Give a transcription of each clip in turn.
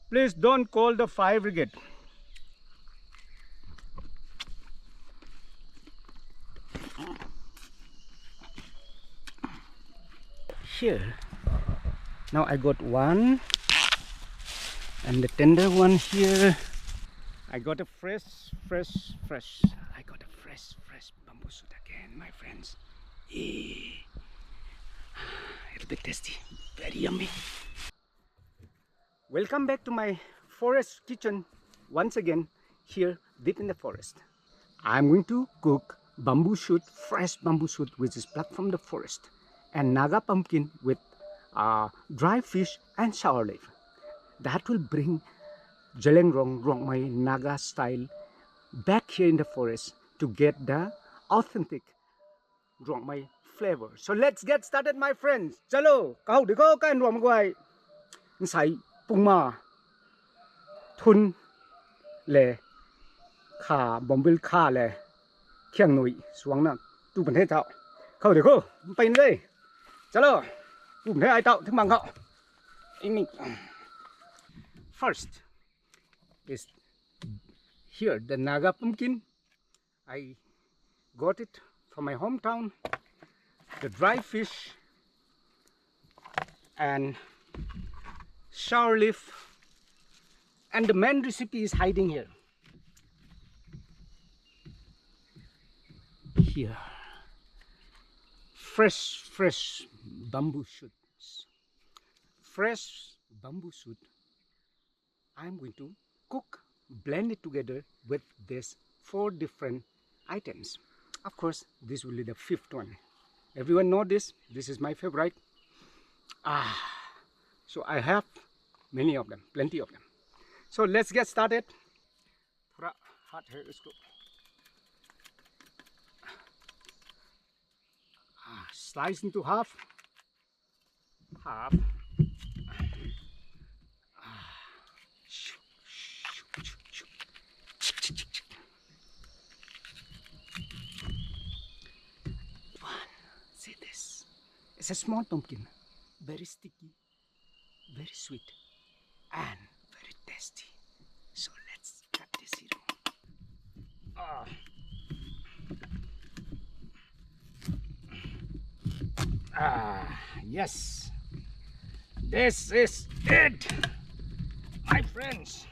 Please don't call the fire brigade. Here. Now I got one. And the tender one here. I got a fresh. I got a fresh bamboo shoot again, my friends. It'll be tasty, very yummy. Welcome back to my forest kitchen once again here deep in the forest. I'm going to cook bamboo shoot, fresh bamboo shoot which is plucked from the forest, and Naga pumpkin with dry fish and sour leaf. That will bring Jalengrong Rongmai Naga style back here in the forest to get the authentic Rongmai flavor. So let's get started, my friends. Chalo, kau diko kan rom gwai. Sai pungma thun le kha bombil kha le khiang nui suang na tu ban the chao. Kau diko pain đây. Chalo, tu ban the ai tao thằng bằng cậu. First is here the Naga pumpkin. I got it from my hometown. The dry fish and sour leaf, and the main recipe is hiding here. Here, fresh bamboo shoots. Fresh bamboo shoot. I'm going to cook, blend it together with these 4 different items. Of course, this will be the 5th one. Everyone know this. This is my favorite. So I have many of them, plenty of them. So let's get started. Thora hot here, let's go. Slice into half. See this? It's a small pumpkin, very sticky, very sweet, and very tasty. So let's cut this here. Yes, this is it, my friends.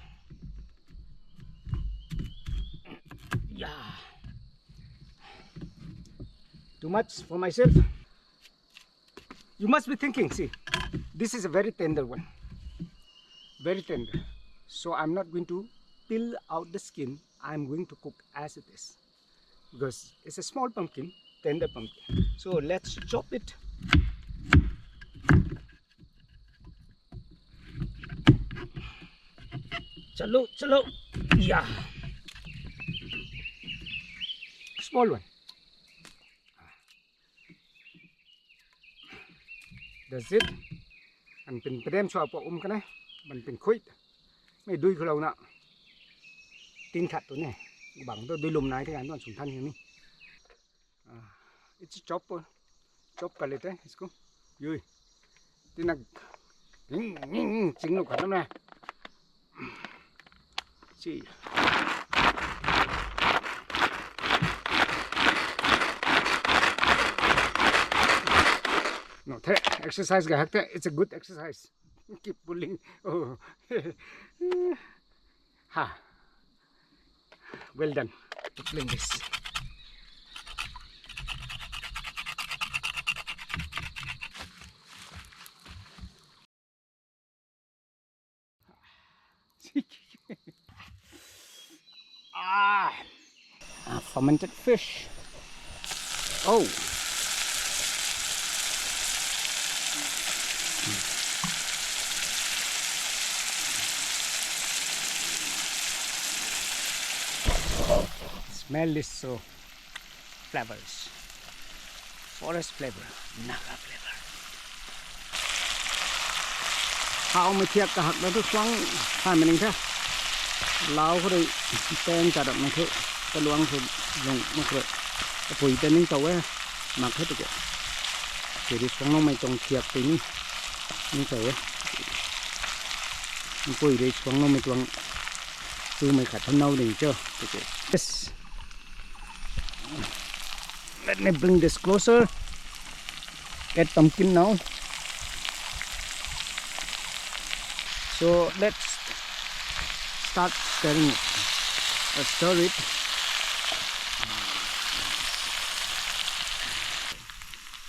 Yeah. Too much for myself? You must be thinking, see, this is a very tender one. Very tender. So I'm not going to peel out the skin. I'm going to cook as it is. Because it's a small pumpkin, tender pumpkin. So let's chop it. Chalo. Yeah. Small one. That's it. Anh pin pedem cho po cái này, mình pin khuấy, mấy đuôi khâu nè, tin khátตัวnày, bằng tôi đuôi lùm này thì anh toàn sủng thân như này. It's chop cái này thế, let's go. Vui, tin là chính lục khát lắm nè. Chị. No, exercise ga hakte. It's a good exercise. Keep pulling. Oh. Well done to pulling this. Fermented fish. Oh. Smell this so flavors. Forest flavor, Naga flavor. How much here ka hak na to swang hai maning tha. lao có đây tên cả đậm nó thôi cái luang thôi dùng nó rồi cái phổi tên những tàu ấy mặc hết được thì đi xuống nó mày trồng thiệt tính những tàu ấy những phổi đi xuống nó mày trồng từ mày khát thân nâu đỉnh chưa yes. Let me bring this closer. Get pumpkin now. So let's start stirring it. Let's stir it.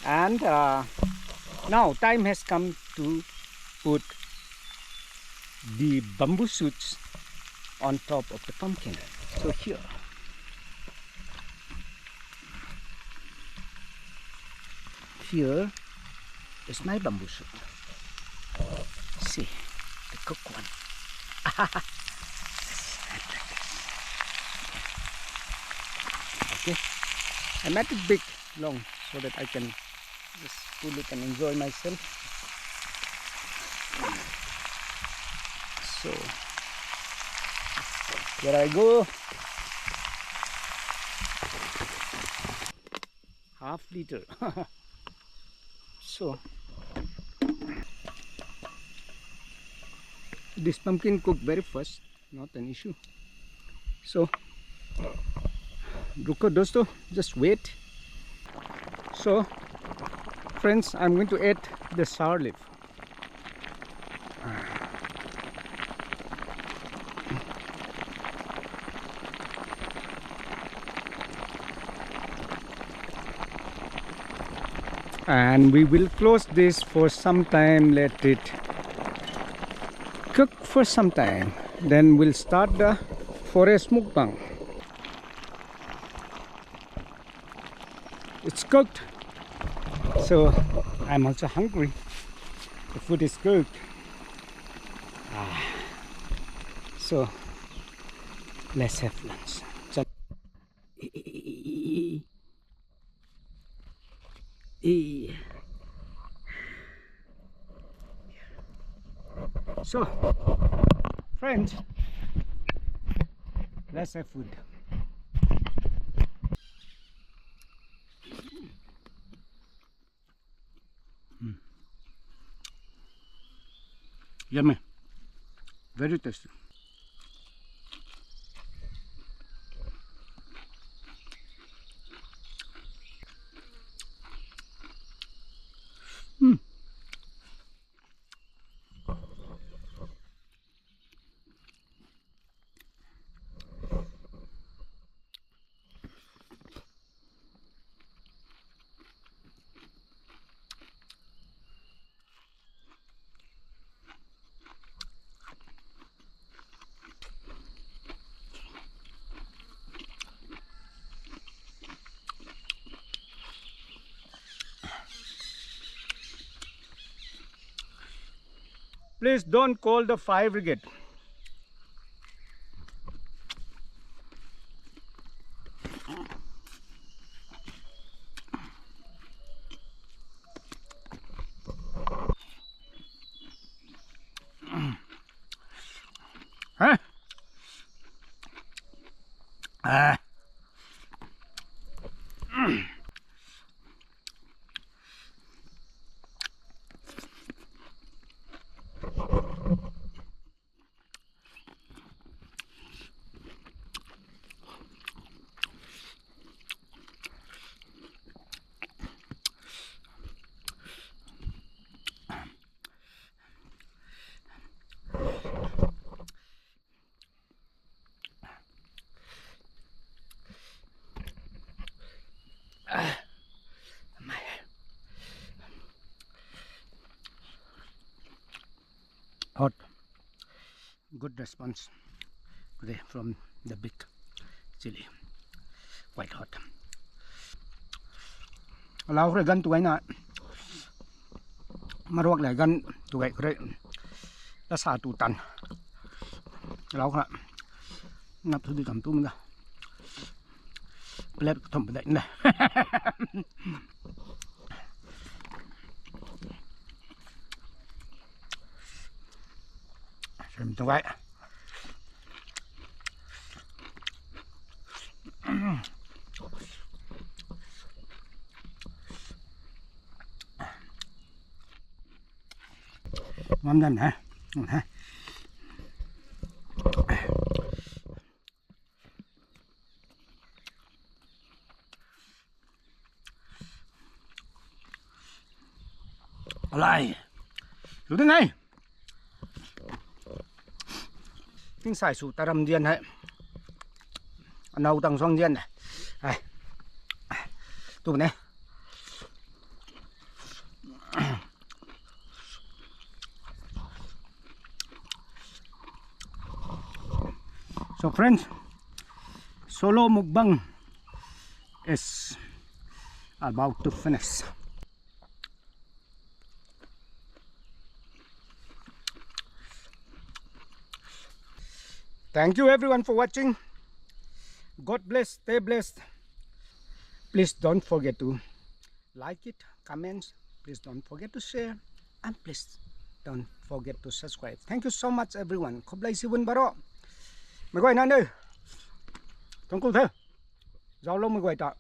And now time has come to put the bamboo shoots on top of the pumpkin. So here is my bamboo shoot. See, the cooked one. Okay, I made it big, long, so that I can just pull it and enjoy myself. So here I go. Half liter. So this pumpkin cooked very fast, not an issue. So ruko dosto, just wait. So friends, I'm going to add the sour leaf. And we will close this for some time, let it cook for some time, then we'll start the forest mukbang. It's cooked, so I'm also hungry. The food is cooked, so let's have lunch. So friends, let's have food. Yummy, very tasty. Please don't call the fire brigade. Huh? Hot. Good response today from the big chili. Quite hot. Lao rồi gan tụi nè. Mà ruột lại gan tụi cái đã xả tụ tàn. Lao rồi. Ngập thôi đi cầm tụi mình ra. Pleb thầm bệnh này. Xem tụi vậy. ngon nhanh hả? Lại chú thế này tiếng xài sụ ta rầm diên đấy nấu tăng xoong diên này này tụi này so friends, solo mukbang is about to finish. Thank you everyone for watching. God bless, stay blessed. Please don't forget to like it, comments. Please don't forget to share, and please don't forget to subscribe. Thank you so much everyone. Khop lay si bun baro. Mày quay nan đi. Trong cô thế. Giao lông mày quay tạ.